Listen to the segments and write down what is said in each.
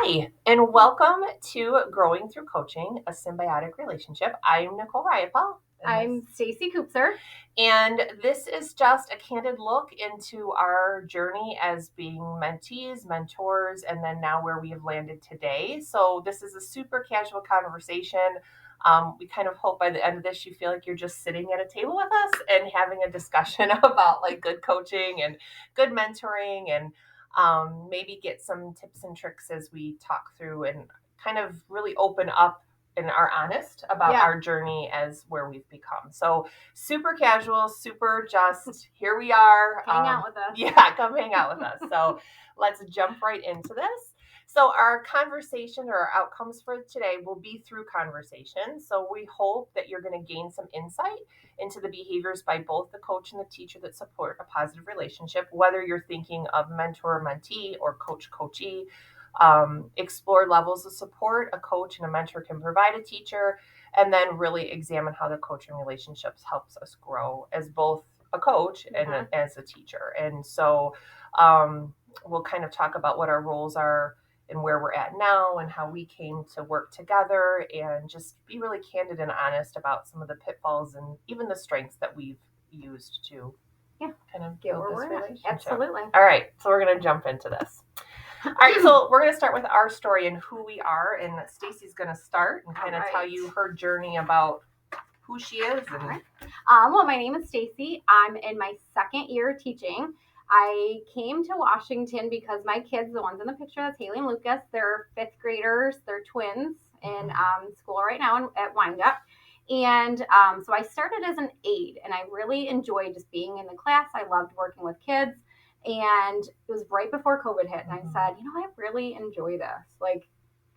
Hi, and welcome to Growing Through Coaching, a Symbiotic Relationship. I'm Nicole Riopel. I'm Stacy Koopser. And this is just a candid look into our journey as being mentees, mentors, and then now where we have landed today. So this is a super casual conversation. We kind of hope by the end of this you feel like you're just sitting at a table with us and having a discussion about like good coaching and good mentoring and maybe get some tips and tricks as we talk through and kind of really open up and are honest about our journey as where we've become. So super casual, super just here we are. Hang out with us. Yeah, come hang out with us. So let's jump right into this. So our conversation or our outcomes for today will be through conversation. So we hope that you're going to gain some insight into the behaviors by both the coach and the teacher that support a positive relationship, whether you're thinking of mentor mentee or coach coachee. Explore levels of support a coach and a mentor can provide a teacher, and then really examine how the coaching relationships helps us grow as both a coach and as a teacher. And so we'll kind of talk about what our roles are and where we're at now and how we came to work together and just be really candid and honest about some of the pitfalls and even the strengths that we've used to kind of build this relationship. Absolutely. All right, so we're going to jump into this. All right, so we're going to start with our story and who we are, and Stacy's going to start and kind of tell you her journey about who she is. And... Well, my name is Stacy. I'm in my second year teaching. I came to Washington because my kids, the ones in the picture, that's Haley and Lucas, they're fifth graders. They're twins in school right now at Wyandotte. And so I started as an aide, and I really enjoyed just being in the class. I loved working with kids. And it was right before COVID hit. And I said, I really enjoy this. Like,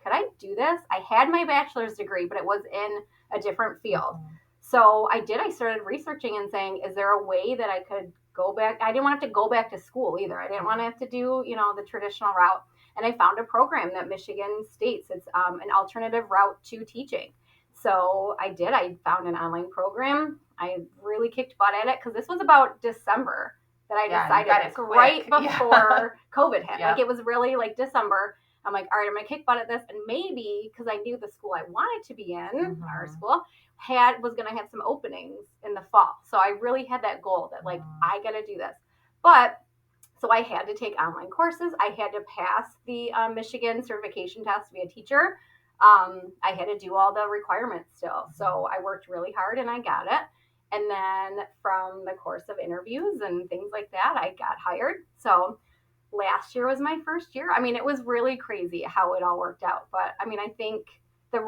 could I do this? I had my bachelor's degree, but it was in a different field. So I started researching and saying, is there a way that I could go back? I didn't want to have to go back to school either. I didn't want to have to do, the traditional route. And I found a program that Michigan states it's an alternative route to teaching. So I did. I found an online program. I really kicked butt at it because this was about December that I decided this right before COVID hit. Like it was really like December. I'm like, all right, I'm going to kick butt at this. And maybe because I knew the school I wanted to be in, our school, was going to have some openings in the fall. So I really had that goal that like, I got to do this. But so I had to take online courses. I had to pass the Michigan certification test to be a teacher. I had to do all the requirements still. So I worked really hard and I got it. And then from the course of interviews and things like that, I got hired. So last year was my first year. I mean, it was really crazy how it all worked out. But I mean, I think the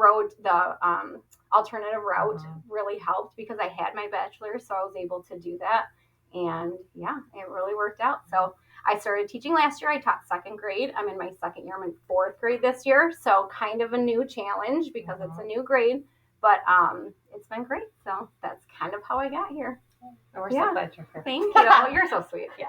alternative route really helped because I had my bachelor's, so I was able to do that. And yeah, it really worked out. So I started teaching last year. I taught second grade. I'm in my second year. I'm in fourth grade this year. So kind of a new challenge because it's a new grade. But it's been great. So that's kind of how I got here. We're so glad you're here. Thank you. You're so sweet. Yeah.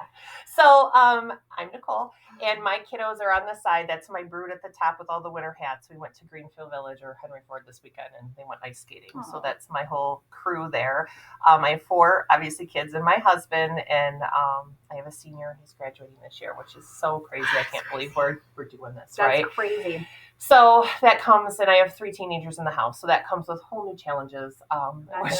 So I'm Nicole, and my kiddos are on the side. That's my brood at the top with all the winter hats. We went to Greenfield Village or Henry Ford this weekend, and they went ice skating. Aww. So that's my whole crew there. I have 4, obviously, kids and my husband, and I have a senior who's graduating this year, which is so crazy. I can't believe we're doing this, right? That's crazy. So that comes, and I have 3 teenagers in the house, so that comes with whole new challenges. Which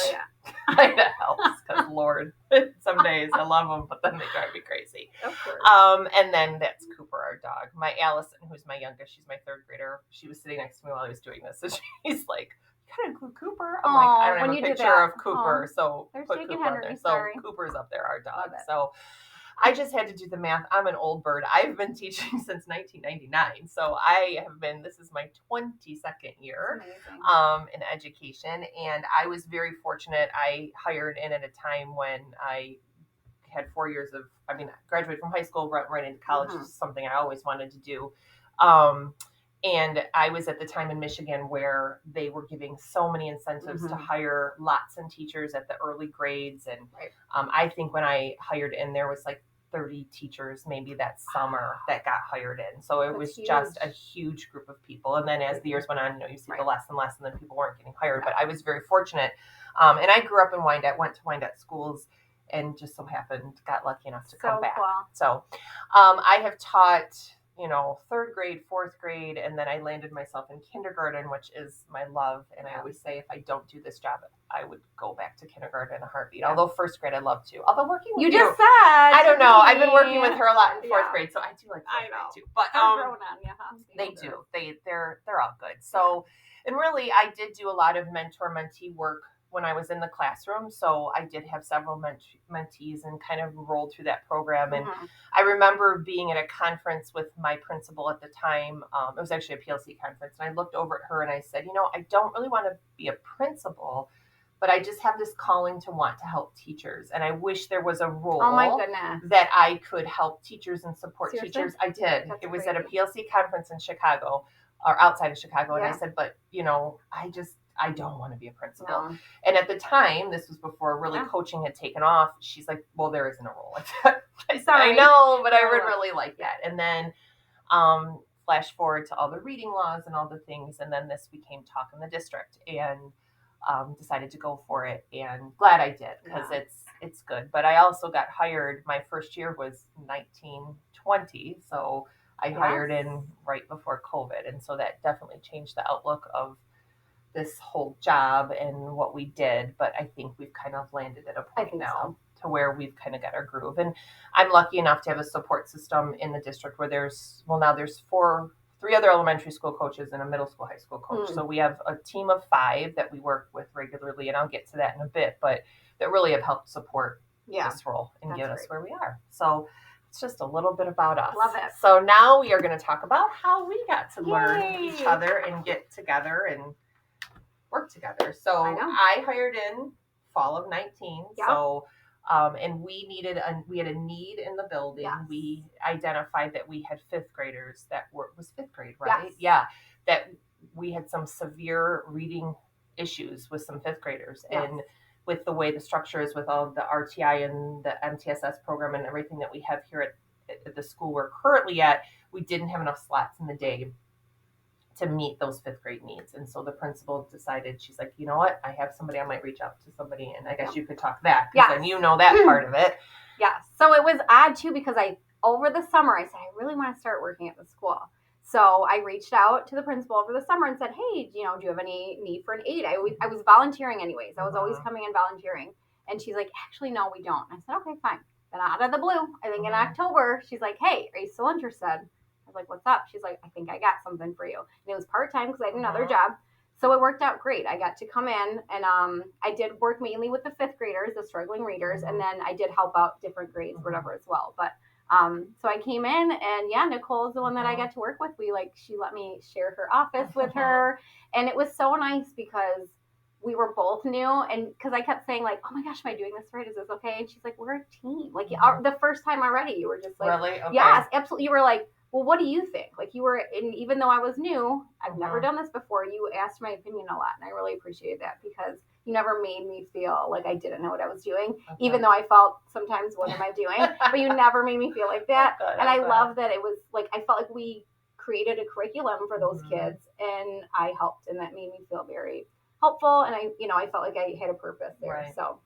kind of helps because Lord, some days I love them, but then they drive me crazy. Of course. And then that's Cooper, our dog. My Allison, who's my youngest, she's my 3rd grader. She was sitting next to me while I was doing this, and she's like, "You gotta include Cooper." I'm like, "I don't have a picture of Cooper, so put Cooper on there." So Cooper's up there, our dog. So I just had to do the math. I'm an old bird. I've been teaching since 1999. So this is my 22nd year in education. And I was very fortunate. I hired in at a time when I had 4 years graduated from high school, right into college. This is something I always wanted to do. And I was at the time in Michigan where they were giving so many incentives to hire lots of teachers at the early grades. And I think when I hired in, there was like 30 teachers maybe that summer that got hired in. So it was just a huge group of people. And then as the years went on, you see the less and less, and then people weren't getting hired. But I was very fortunate. And I grew up in Wyandotte, went to Wyandotte schools, and just so happened, got lucky enough to come back. Cool. So I have taught third grade, fourth grade, and then I landed myself in kindergarten, which is my love. And I always say, if I don't do this job, I would go back to kindergarten in a heartbeat. Although first grade I love to. Although working with you just said I don't know. I've been working with her a lot in fourth grade, so I do like fourth grade too. But they do. They're all good. So, and really, I did do a lot of mentor-mentee work when I was in the classroom. So I did have several mentees and kind of rolled through that program. And I remember being at a conference with my principal at the time. It was actually a PLC conference. And I looked over at her and I said, I don't really want to be a principal, but I just have this calling to want to help teachers. And I wish there was a role that I could help teachers and support teachers. I did. It was at a PLC conference in Chicago or outside of Chicago. And I said, but I don't want to be a principal. No. And at the time, this was before really coaching had taken off. She's like, well, there isn't a role like that. I said, I know, but I would really like that. And then flash forward to all the reading laws and all the things. And then this became talk in the district and decided to go for it. And glad I did because it's good. But I also got hired. My first year was 1920. So I hired in right before COVID. And so that definitely changed the outlook of this whole job and what we did, but I think we've kind of landed at a point now to where we've kind of got our groove. And I'm lucky enough to have a support system in the district where there's 3 other elementary school coaches and a middle school, high school coach. So we have a team of 5 that we work with regularly, and I'll get to that in a bit, but that really have helped support this role and get us where we are. So it's just a little bit about us. Love it. So now we are going to talk about how we got to learn each other and get together and work together. So I hired in fall of 19. Yep. So, and we had a need in the building. Yes. We identified that we had 5th graders was 5th grade, right? Yes. Yeah. That we had some severe reading issues with some 5th graders. Yes. And with the way the structure is with all the RTI and the MTSS program and everything that we have here at the school we're currently at, we didn't have enough slots in the day to meet those 5th grade needs. And so the principal decided, she's like, you know what? I have somebody, I might reach out to somebody, and I guess you could talk that. Because then you know that part of it. Yeah. So it was odd too, because over the summer, I said, I really want to start working at the school. So I reached out to the principal over the summer and said, hey, do you have any need for an aide? I was volunteering anyways. I was always coming and volunteering. And she's like, actually, no, we don't. And I said, okay, fine. Then out of the blue, I think in October, she's like, hey, are you still interested? I was like, what's up? She's like, I think I got something for you. And it was part-time because I had another job. So it worked out great. I got to come in and I did work mainly with the 5th graders, the struggling readers. And then I did help out different grades, whatever as well. But so I came in and Nicole is the one that I got to work with. She let me share her office with her. And it was so nice because we were both new. And because I kept saying like, oh my gosh, am I doing this right? Is this okay? And she's like, we're a team. Like the first time already, you were just like, really? Okay. Yes, absolutely. You were like, well, what do you think? Like and even though I was new, I've never done this before. You asked my opinion a lot. And I really appreciated that because you never made me feel like I didn't know what I was doing, even though I felt sometimes, what am I doing? But you never made me feel like that. And I love that it was like, I felt like we created a curriculum for those kids and I helped, and that made me feel very helpful. And I felt like I had a purpose there. Right. So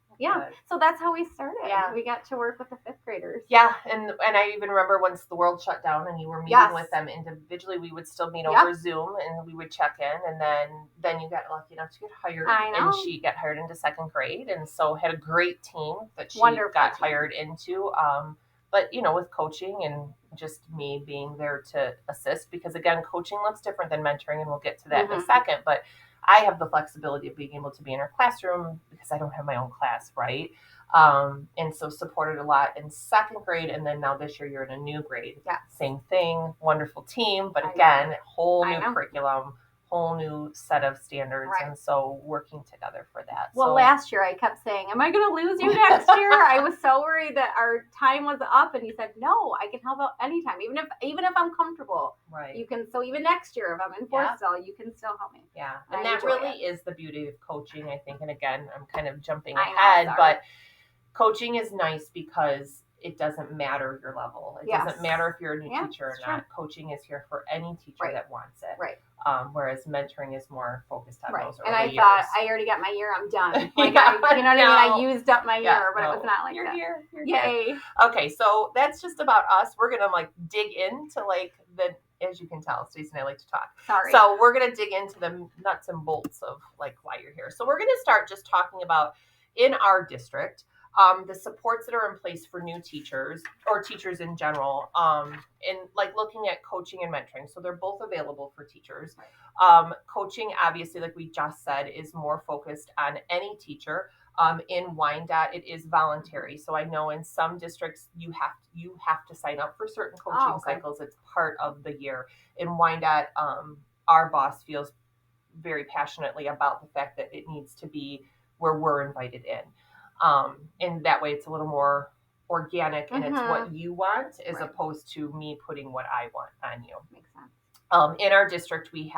so that's how we started. Yeah. We got to work with the 5th graders. Yeah. And I even remember once the world shut down and you were meeting with them individually, we would still meet over Zoom and we would check in. And then you got lucky enough to get hired. I know. And she got hired into 2nd grade. And so had a great team that she got hired into. But, with coaching and just me being there to assist, because again, coaching looks different than mentoring, and we'll get to that in a second. But I have the flexibility of being able to be in her classroom because I don't have my own class, right? And so supported a lot in 2nd grade. And then now this year you're in a new grade. Yeah. Same thing, wonderful team. But again, whole new curriculum, whole new set of standards. Right. And so working together for that. Well, last year I kept saying, am I going to lose you next year? I was so worried that our time was up, and you said, no, I can help out anytime. Even if I'm comfortable, right? You can. So even next year, if I'm in Forestville, you can still help me. Yeah. And that really is the beauty of coaching, I think. And again, I'm kind of jumping ahead, but coaching is nice because it doesn't matter your level. It doesn't matter if you're a new teacher or not. Coaching is here for any teacher that wants it. Right. Whereas mentoring is more focused on those early years. And I years. thought, I already got my year, I'm done. Like, you know what I mean? I used up my year, but it was not like you're that. Here. Yay. Here. Okay, so that's just about us. We're going to like dig into like as you can tell, Stacey and I like to talk. Sorry. So we're going to dig into the nuts and bolts of like why you're here. So we're going to start just talking about in our district, the supports that are in place for new teachers or teachers in general, and like looking at coaching and mentoring. So they're both available for teachers. Coaching, obviously, like we just said, is more focused on any teacher. In Wyandotte, it is voluntary. So I know in some districts you have to sign up for certain coaching cycles. It's part of the year. In Wyandotte, our boss feels very passionately about the fact that it needs to be where we're invited in. And that way it's a little more organic and it's what you want as opposed to me putting what I want on you. Makes sense. In our district, we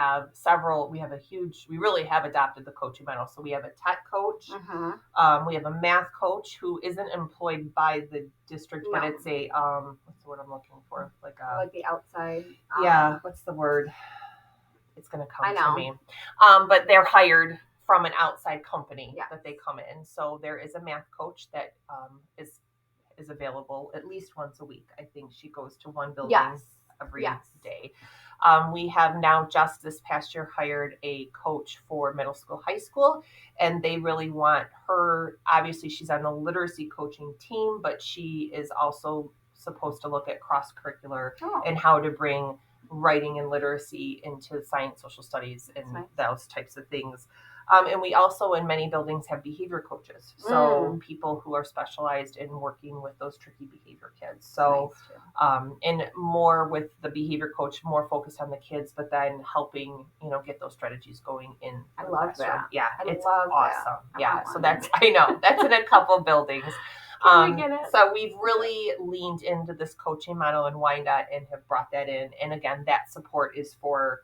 really have adopted the coaching model. So we have a tech coach. We have a math coach who isn't employed by the district, but it's a, what's the word I'm looking for? Like the outside. What's the word? It's going to come to me. But they're hired from an outside company that they come in. So there is a math coach that is available at least once a week. I think she goes to one building every day. We have now just this past year hired a coach for middle school, high school, and they really want her. Obviously, she's on the literacy coaching team, but she is also supposed to look at cross-curricular and how to bring writing and literacy into science, social studies, and those types of things. And we also, in many buildings, have behavior coaches. So people who are specialized in working with those tricky behavior kids. So, and more with the behavior coach, more focused on the kids, but then helping, get those strategies going in. I love that. Yeah, it's awesome. Yeah, so that's in a couple buildings. So we've really leaned into this coaching model in Wyandotte and have brought that in. And again, that support is for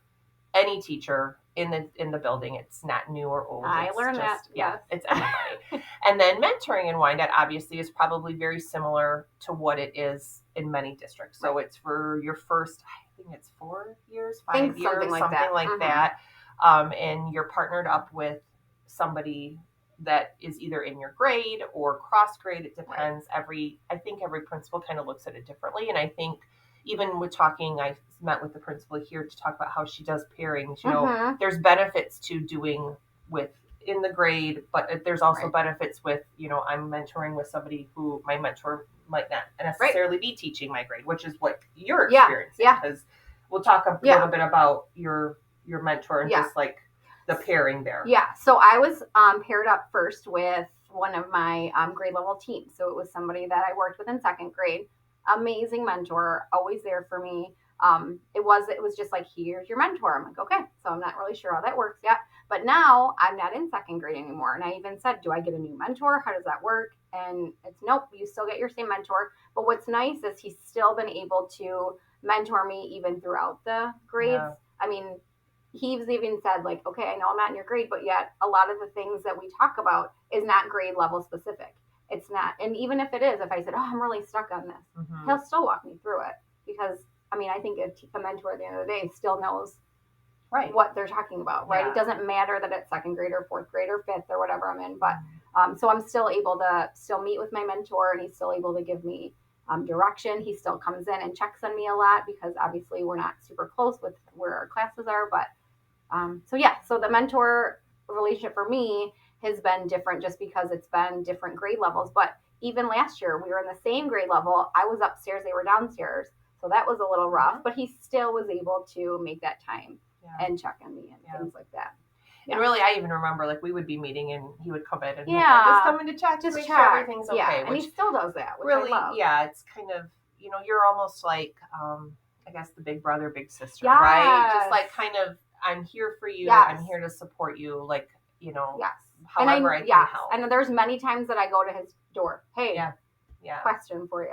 any teacher in the building. It's not new or old. I learned that. Yeah, it's anybody. And then mentoring in Wyandotte obviously is probably very similar to what it is in many districts. So it's for your first, I think it's 4 years, 5 years, something like that. And you're partnered up with somebody that is either in your grade or cross grade. It depends. I think every principal kind of looks at it differently. And I think even with talking, I met with the principal here to talk about how she does pairings. There's benefits to doing in the grade, but there's also benefits with, I'm mentoring with somebody who my mentor might not necessarily be teaching my grade, which is what you're experiencing. Because we'll talk a little bit about your mentor and just like the pairing there. Yeah. So I was paired up first with one of my grade level teams. So it was somebody that I worked with in second grade. Amazing mentor, always there for me. It was just like, here's your mentor. I'm like, okay. So I'm not really sure how that works yet. But now I'm not in second grade anymore. And I even said, do I get a new mentor? How does that work? And it's nope, you still get your same mentor. But what's nice is he's still been able to mentor me even throughout the grades. Yeah. I mean, he's even said like, okay, I know I'm not in your grade, but yet a lot of the things that we talk about is not grade level specific. It's not. And even if it is, if I said, oh, I'm really stuck on this, he'll still walk me through it. Because, I mean, I think a mentor at the end of the day still knows what they're talking about, right? Yeah. It doesn't matter that it's second grade or fourth grade or fifth or whatever I'm in. But so I'm still able to still meet with my mentor, and he's still able to give me direction. He still comes in and checks on me a lot because obviously we're not super close with where our classes are. But so the mentor relationship for me has been different just because it's been different grade levels. But even last year, we were in the same grade level. I was upstairs, they were downstairs. So that was a little rough, but he still was able to make that time and check on me and things like that. And really, I even remember, like, we would be meeting and he would come in and just come in to check to make sure everything's okay. Yeah, and he still does that, which really, I love. Yeah, it's kind of, you're almost like, I guess, the big brother, big sister, right? Just like kind of, I'm here for you. Yes. I'm here to support you. Like, however I can help. And there's many times that I go to his door. Hey, question for you.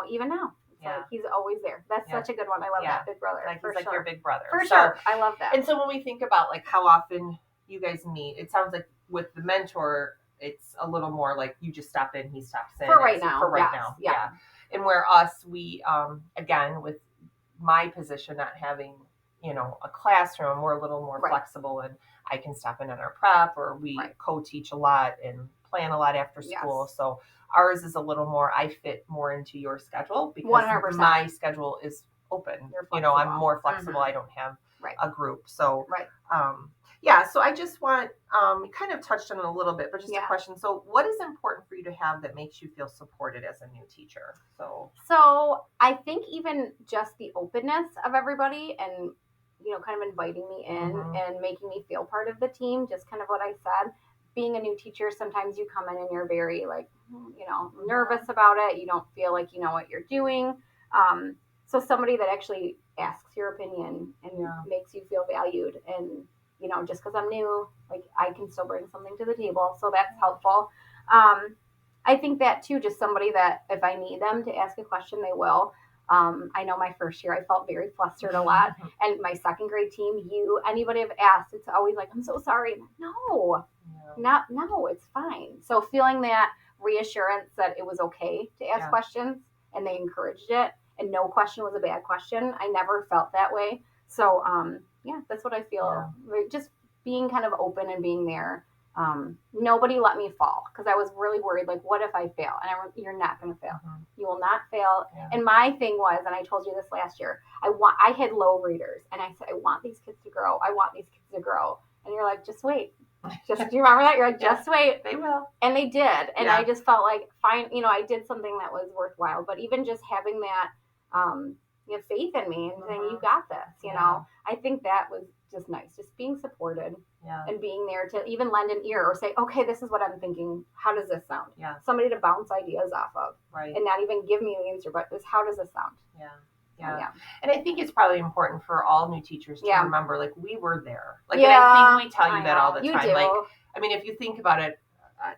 Even now. Like he's always there. That's such a good one. I love that, big brother. Like he's like your big brother. For sure. I love that. And so when we think about like how often you guys meet, it sounds like with the mentor, it's a little more like you just stop in, he stops in. For right now. Yeah. And where us, we, again, with my position not having, a classroom, we're a little more flexible, and I can step in on our prep, or we co-teach a lot and plan a lot after school. Yes. So ours is a little more, I fit more into your schedule because 100%. My schedule is open. I'm more flexible. I don't have a group. So, yeah, so I just want, kind of touched on it a little bit, but just a question. So what is important for you to have that makes you feel supported as a new teacher? So I think even just the openness of everybody and, kind of inviting me in and making me feel part of the team, just kind of what I said. Being a new teacher, sometimes you come in and you're very nervous about it. You don't feel like you know what you're doing. So somebody that actually asks your opinion and makes you feel valued, and just because I'm new, I can still bring something to the table. So that's helpful. I think that too, just somebody that if I need them to ask a question, they will. I know my first year, I felt very flustered a lot. And my second grade team, anybody have asked, it's always like, I'm so sorry. No, it's fine. So feeling that reassurance that it was okay to ask questions, and they encouraged it, and no question was a bad question. I never felt that way. So, that's what I feel. Just being kind of open and being there. Nobody let me fall because I was really worried. Like, what if I fail? And you're not going to fail. You will not fail. Yeah. And my thing was, and I told you this last year, I had low readers, and I said, I want these kids to grow. I want these kids to grow. And you're like, just wait. Do you remember that? You're like, just wait. They will. And they did. And I just felt like, fine, I did something that was worthwhile. But even just having that, faith in me and saying, you got this, I think that was just nice. Just being supported and being there to even lend an ear or say, okay, this is what I'm thinking. How does this sound? Yeah. Somebody to bounce ideas off of. Right. And not even give me the answer, but how does this sound? Yeah. And I think it's probably important for all new teachers to remember, we were there. And I think we tell you that all the time. Do. If you think about it,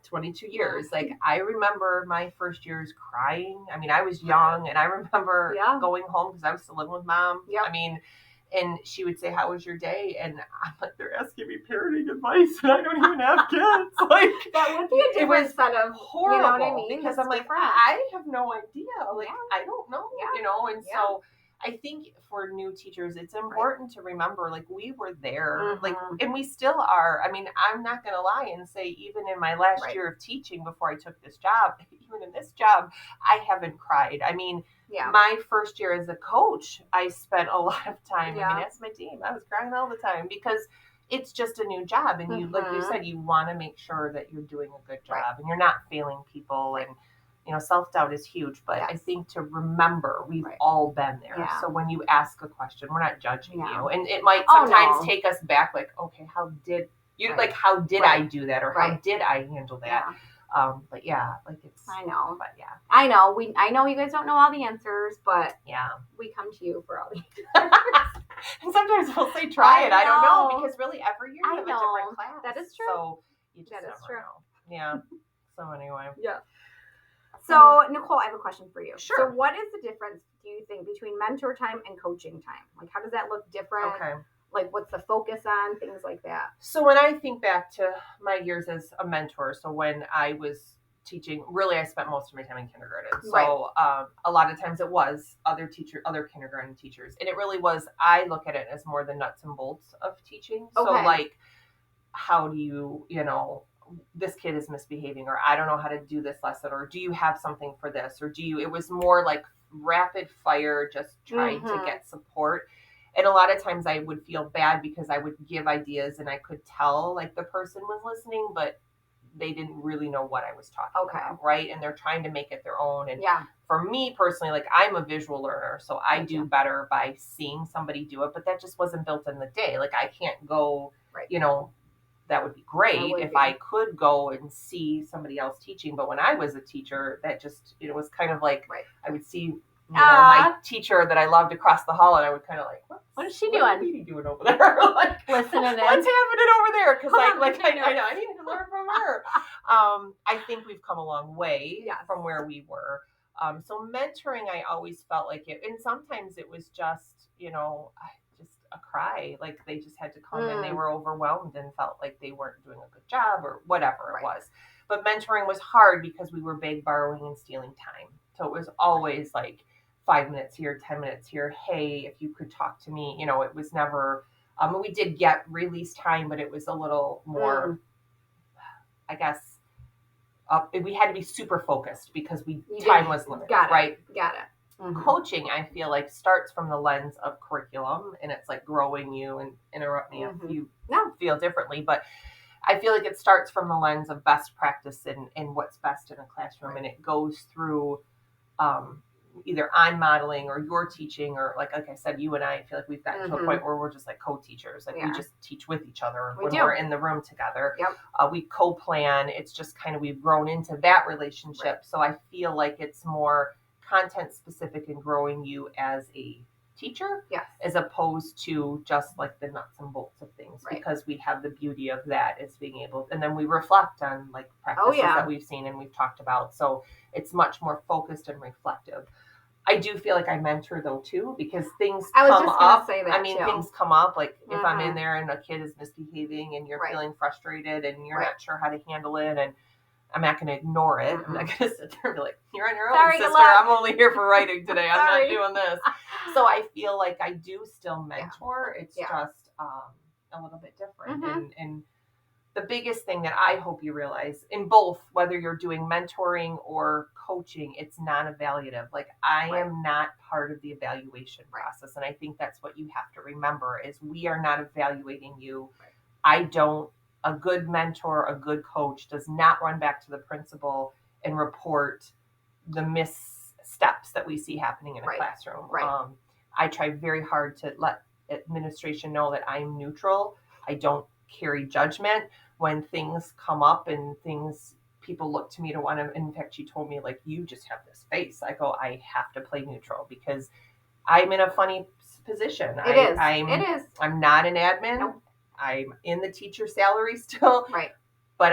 22 years, I remember my first years crying. I was young, and I remember going home because I was still living with mom. Yep. And she would say, how was your day? And I'm like, they're asking me parenting advice, and I don't even have kids. That would be a different set of horrible. You know what I mean? Because I'm like, I have no idea. I don't know, And so I think for new teachers, it's important to remember, we were there, and we still are. I'm not going to lie and say, even in my last year of teaching before I took this job, even in this job, I haven't cried. My first year as a coach, I spent a lot of time. That's my team. I was crying all the time because it's just a new job. And you, like you said, you want to make sure that you're doing a good job and you're not failing people. And, self-doubt is huge. But I think to remember, we've all been there. Yeah. So when you ask a question, we're not judging you. And it might sometimes take us back, okay, how did you, how did I do that? Or how did I handle that? Yeah. It's. I know. But I know. I know you guys don't know all the answers, but we come to you for all the answers. And sometimes we'll say try it. I don't know, because really every year you have a different class. That is true. So you just never know. Yeah. So anyway. Yeah. So Nicole, I have a question for you. Sure. So what is the difference, do you think, between mentor time and coaching time? How does that look different? Okay. What's the focus on, things like that? So when I think back to my years as a mentor, so when I was teaching, really I spent most of my time in kindergarten. So a lot of times it was other kindergarten teachers. And it really was, I look at it as more the nuts and bolts of teaching. Okay. So how do you, this kid is misbehaving, or I don't know how to do this lesson, or do you have something for this? Or it was more rapid fire, just trying to get support. And a lot of times I would feel bad because I would give ideas and I could tell the person was listening, but they didn't really know what I was talking about, right? And they're trying to make it their own. And for me personally, I'm a visual learner, so I do better by seeing somebody do it, but that just wasn't built in the day. I can't go, that would be great if I could go and see somebody else teaching. But when I was a teacher, that just, it was kind of I would see my teacher that I loved across the hall, and I would kind of what is she doing? What is doing over there? Listening in. What's happening over there? Because I know I need to learn from her. I think we've come a long way from where we were. So mentoring, I always felt like it, and sometimes it was just just a cry. They just had to come and they were overwhelmed and felt like they weren't doing a good job or whatever it was. But mentoring was hard because we were big borrowing and stealing time. So it was always like 5 minutes here, 10 minutes here. Hey, if you could talk to me, it was never, we did get release time, but it was a little more, I guess, we had to be super focused because time was limited, right? Got it. Mm-hmm. Coaching, I feel like, starts from the lens of curriculum, and it's like growing you, and interrupt me if you feel differently, but I feel like it starts from the lens of best practice and what's best in a classroom, and it goes through either I'm modeling or you're teaching, or like I said, you and I feel like we've gotten to a point where we're just like co-teachers. Like we just teach with each other when we're in the room together. Yep. We co-plan. It's just kind of, we've grown into that relationship. Right. So I feel like it's more content specific and growing you as a teacher, as opposed to just like the nuts and bolts of things, because we have the beauty of that is being able, and then we reflect on like practices that we've seen and we've talked about. So it's much more focused and reflective. I do feel like I mentor though too, because things come up. Things come up, like if I'm in there and a kid is misbehaving and you're feeling frustrated and you're not sure how to handle it, and I'm not going to ignore it. I'm not going to sit there and be like, you're on your own, Sorry, sister. I'm only here for writing today. I'm not doing this. So I feel like I do still mentor. It's just a little bit different. And the biggest thing that I hope you realize in both, whether you're doing mentoring or coaching, it's non-evaluative. Like I am not part of the evaluation process. And I think that's what you have to remember is we are not evaluating you. A good mentor, a good coach does not run back to the principal and report the missteps that we see happening in a classroom. I try very hard to let administration know that I'm neutral. I don't carry judgment when things come up and people look to me to want to, in fact, she told me, like, you just have this face. I go, I have to play neutral because I'm in a funny position. It is. I'm not an admin. Nope. I'm in the teacher salary still, but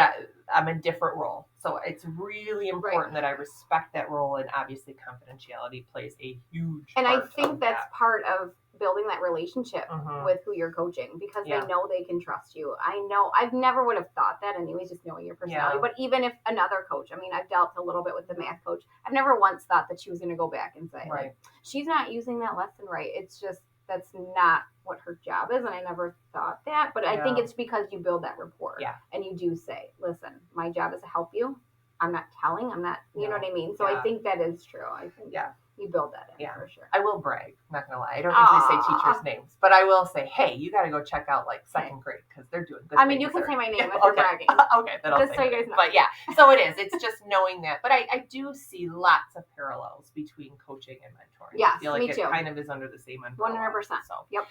I'm a different role. So it's really important that I respect that role, and obviously confidentiality plays a huge part. And I think that's part of building that relationship with who you're coaching, because they know they can trust you. I know I've never would have thought that anyways, just knowing your personality. But even if another coach, I've dealt a little bit with the math coach. I've never once thought that she was going to go back and say, like, she's not using that lesson right. It's just, that's not what her job is, and I never thought that. But I think it's because you build that rapport, and you do say, listen, my job is to help you. I'm not telling, I'm not, you know what I mean? So I think that is true. I think you build that in for sure. I will brag, I'm not going to lie. I don't usually say teachers' names, but I will say, hey, you got to go check out like second grade because they're doing good things. You can say my name if you're bragging. Okay, then I'll say so you guys know. But so it is. It's just knowing that. But I do see lots of parallels between coaching and mentoring. Yes, I feel like it kind of is under the same umbrella. 100%. So, yep.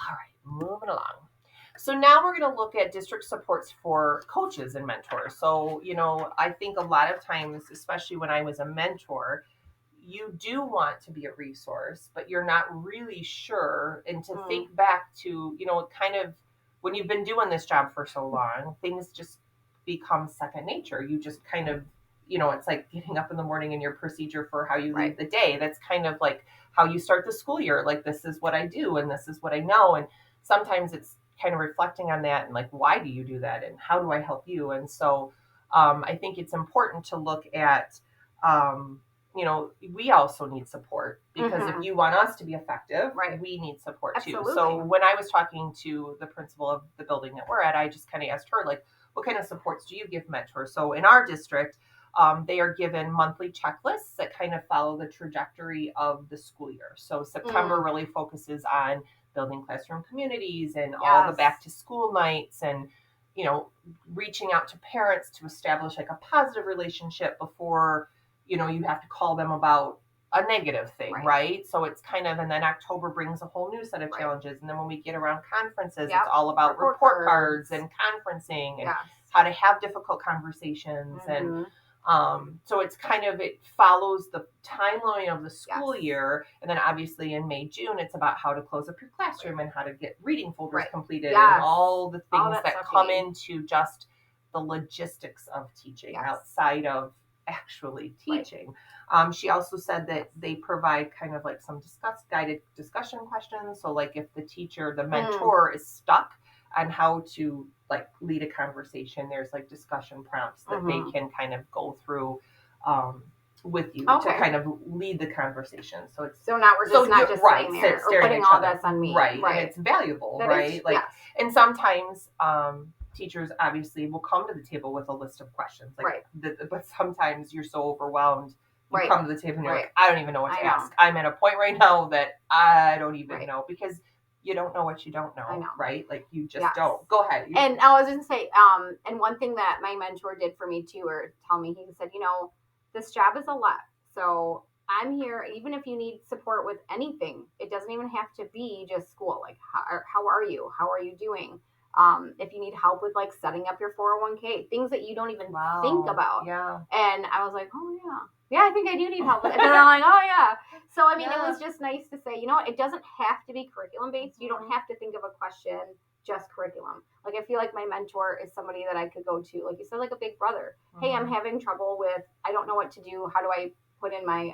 All right, moving along. So now we're going to look at district supports for coaches and mentors. So, I think a lot of times, especially when I was a mentor, you do want to be a resource, but you're not really sure. And to think back to, kind of when you've been doing this job for so long, things just become second nature. You just kind of, it's like getting up in the morning and your procedure for how you lead the day. That's kind of like how you start the school year. Like, this is what I do and this is what I know. And sometimes it's kind of reflecting on that and like, why do you do that? And how do I help you? And so I think it's important to look at, we also need support, because if you want us to be effective, we need support too. So when I was talking to the principal of the building that we're at, I just kind of asked her, like, what kind of supports do you give mentors? So in our district, they are given monthly checklists that kind of follow the trajectory of the school year. So September really focuses on building classroom communities and all the back to school nights and, reaching out to parents to establish like a positive relationship before, you have to call them about a negative thing, right? So it's kind of, and then October brings a whole new set of challenges. And then when we get around conferences, it's all about report cards and conferencing and how to have difficult conversations. And so it's kind of, it follows the timeline of the school year. And then obviously in May, June, it's about how to close up your classroom and how to get reading folders completed and all the things that come into just the logistics of teaching outside of actually teaching. She also said that they provide kind of like some guided discussion questions. So like if the mentor is stuck on how to like lead a conversation, there's like discussion prompts that they can kind of go through with you to kind of lead the conversation. So it's we're just not just sitting there or putting all this on me. Right. And it's valuable, that right? Is, like, and sometimes teachers obviously will come to the table with a list of questions. Like, but sometimes you're so overwhelmed. You come to the table and you're like, I don't even know what to ask. I'm at a point right now that I don't even know, because you don't know what you don't know, right? Like, you just don't. Go ahead. And I was going to say, and one thing that my mentor did for me too, or tell me, he said, this job is a lot. So I'm here, even if you need support with anything, it doesn't even have to be just school. Like, how are you? How are you doing? If you need help with like setting up your 401k, things that you don't even think about. Yeah. And I was like, oh yeah, I think I do need help with it. And then I'm like, oh yeah. So, I mean, it was just nice to say, it doesn't have to be curriculum based. You don't have to think of a question just curriculum. Like, I feel like my mentor is somebody that I could go to, like you said, like a big brother. Hey, I'm having trouble with, I don't know what to do. How do I put in my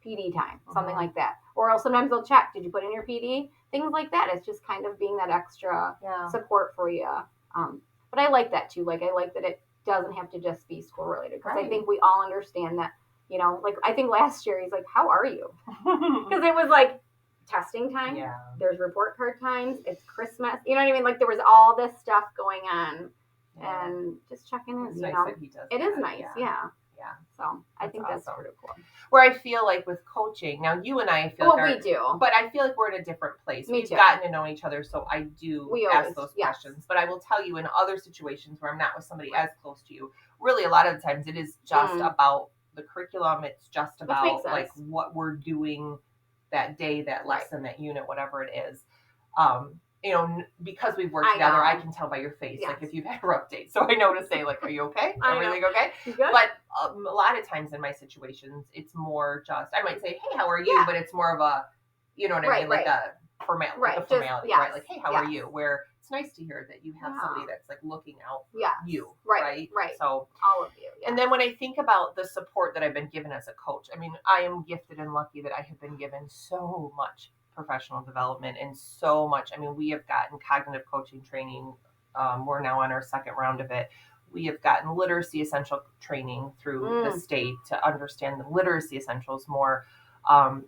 PD time? Something like that. Or else sometimes they'll check, did you put in your PD? Things like that. It's just kind of being that extra support for you. But I like that too. Like, I like that it doesn't have to just be school related, because I think we all understand that, like, I think last year he's like, how are you? Because it was like testing time. Yeah. There's report card times. It's Christmas. You know what I mean? Like, there was all this stuff going on, and just checking in. It's nice that he does it is nice. Yeah. So I think that's awesome. pretty cool. Where I feel like with coaching, now you and I feel we do, but I feel like we're in a different place. We've gotten to know each other, so I do ask those questions. But I will tell you, in other situations where I'm not with somebody as close to you, really a lot of the times it is just about the curriculum. It's just about like what we're doing that day, that lesson, that unit, whatever it is. Because we've worked together, I can tell by your face, like, if you've had a rough day. So I know to say, like, are you okay? Everything okay? But a lot of times in my situations, it's more just, I might say, hey, how are you? But it's more of a, you know what I mean? Like a formality, right? Like, hey, how are you? Where it's nice to hear that you have somebody that's like looking out for you, right? So all of you. And then when I think about the support that I've been given as a coach, I mean, I am gifted and lucky that I have been given so much professional development and so much. I mean, we have gotten cognitive coaching training. We're now on our second round of it. We have gotten literacy essential training through the state to understand the literacy essentials more.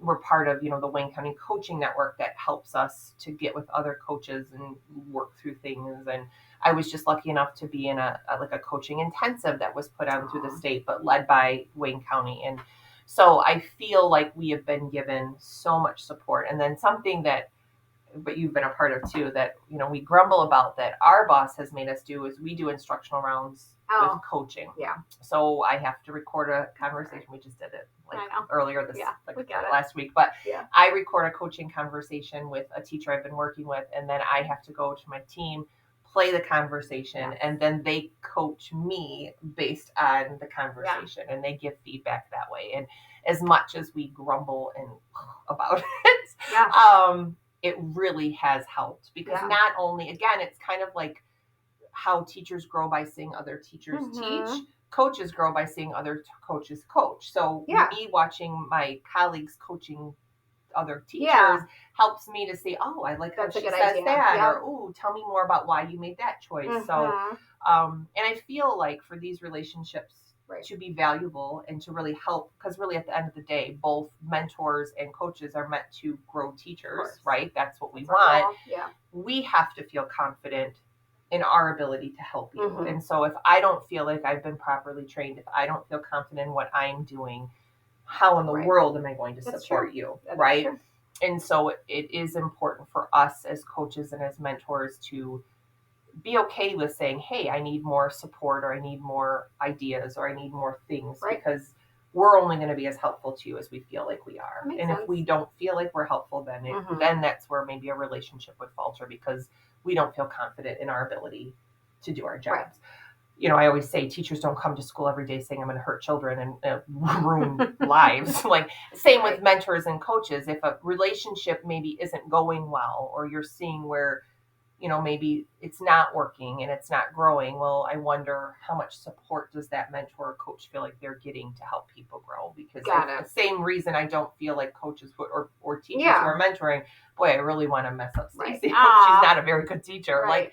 We're part of, the Wayne County Coaching Network that helps us to get with other coaches and work through things. And I was just lucky enough to be in a coaching intensive that was put on through the state, but led by Wayne County. And so I feel like we have been given so much support. And then something but you've been a part of too, that, we grumble about, that our boss has made us do, is we do instructional rounds with coaching. Yeah. So I have to record a conversation. We just did it earlier last week, but I record a coaching conversation with a teacher I've been working with. And then I have to go to my team, play the conversation, and then they coach me based on the conversation, and they give feedback that way. And as much as we grumble and about it, it really has helped, because not only, again, it's kind of like how teachers grow by seeing other teachers teach, coaches grow by seeing other coaches coach. So me watching my colleagues coaching other teachers helps me to say, oh, I like how she says that, or oh, tell me more about why you made that choice. So and I feel like for these relationships to be valuable and to really help, because really at the end of the day, both mentors and coaches are meant to grow teachers, right? That's what we want. We have to feel confident in our ability to help you. And so if I don't feel like I've been properly trained, if I don't feel confident in what I'm doing, how in the world am I going to support you, right? And so it is important for us as coaches and as mentors to be okay with saying, hey, I need more support, or I need more ideas, or I need more things, because we're only going to be as helpful to you as we feel like we are. And if we don't feel like we're helpful, then that's where maybe a relationship would falter, because we don't feel confident in our ability to do our jobs. I always say teachers don't come to school every day saying I'm going to hurt children and ruin lives. Like, same with mentors and coaches. If a relationship maybe isn't going well, or you're seeing where, maybe it's not working and it's not growing, well, I wonder how much support does that mentor or coach feel like they're getting to help people grow? Because the same reason I don't feel like coaches or teachers who are mentoring, boy, I really want to mess up Stacey. She's not a very good teacher. Like,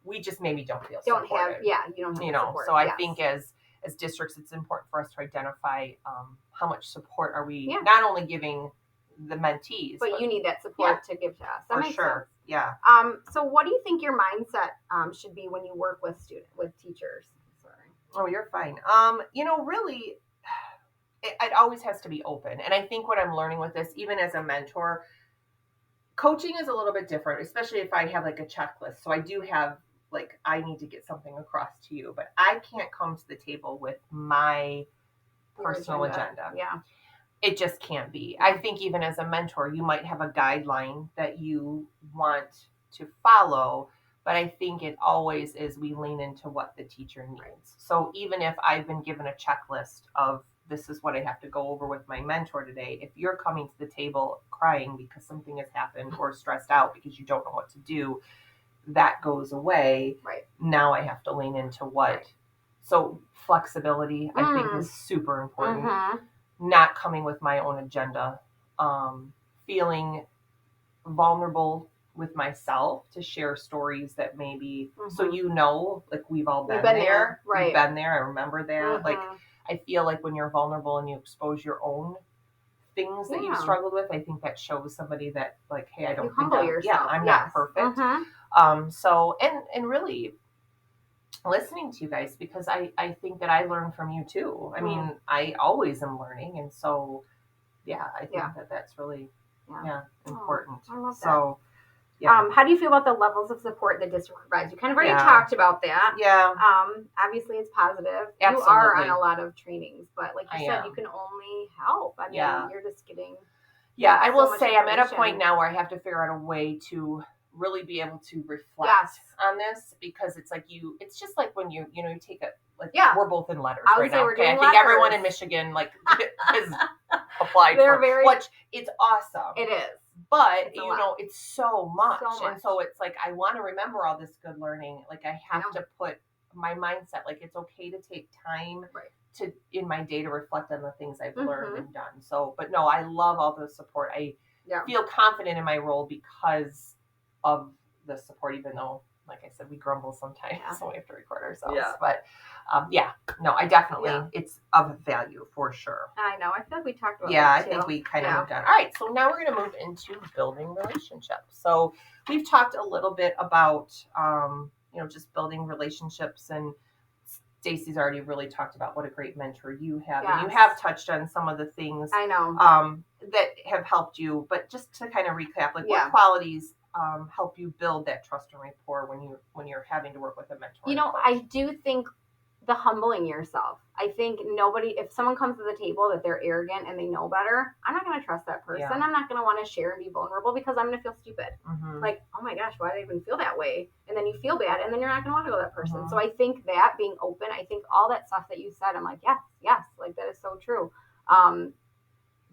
we just maybe don't feel supported. You don't have support. So I think as as districts, it's important for us to identify how much support are we not only giving the mentees, but you need that support to give to us. That makes sense. Yeah. So what do you think your mindset should be when you work with teachers? Sorry. Oh, you're fine. Really, it always has to be open. And I think what I'm learning with this, even as a mentor, coaching is a little bit different, especially if I have like a checklist. So I do have like, I need to get something across to you, but I can't come to the table with my personal agenda. Yeah. It just can't be. I think even as a mentor, you might have a guideline that you want to follow, but I think it always is we lean into what the teacher needs. So even if I've been given a checklist of this is what I have to go over with my mentor today, if you're coming to the table crying because something has happened or stressed out because you don't know what to do, that goes away. Right. Now I have to lean into what. Right. So flexibility, I think, is super important. Mm-hmm. Not coming with my own agenda, feeling vulnerable with myself to share stories that maybe, so like we've all been there. Right. We've been there. I remember that. Like, I feel like when you're vulnerable and you expose your own things that you've struggled with, I think that shows somebody that, like, hey, I don't think I'm not perfect. So, and really listening to you guys, because I think that I learn from you too. I mean, I always am learning. And so, I think that's really, important. I love that. So, how do you feel about the levels of support the district provides? You kind of already talked about that. Yeah. Obviously it's positive. Absolutely. You are on a lot of trainings, but like you said, you can only help. I mean, you're just getting. Yeah, I will say I'm at a point now where I have to figure out a way to really be able to reflect on this, because it's like it's just like when you take we're both in letters right now. Okay, I think everyone in Michigan has applied for which it's awesome. It is. But it's so much. And so it's like, I want to remember all this good learning. Like, I have to put my mindset, like, it's okay to take time to in my day to reflect on the things I've learned and done. So, but no, I love all the support. I feel confident in my role because of the support, even though, like I said, we grumble sometimes when we have to record ourselves. Yeah. But I definitely, it's of value for sure. I know. I feel like we talked about that too. I think we kind of moved on. All right. So now we're going to move into building relationships. So we've talked a little bit about, just building relationships, and Stacy's already really talked about what a great mentor you have. Yes. And you have touched on some of the things I know that have helped you, but just to kind of recap, like what qualities help you build that trust and rapport when you're having to work with a mentor? I do think the humbling yourself. I think if someone comes to the table that they're arrogant and they know better, I'm not going to trust that person. I'm not going to want to share and be vulnerable because I'm going to feel stupid. Mm-hmm. Like, oh my gosh, why do I even feel that way? And then you feel bad, and then you're not going to want to go to that person. Mm-hmm. So I think that being open, I think all that stuff that you said, I'm like, yes, like that is so true.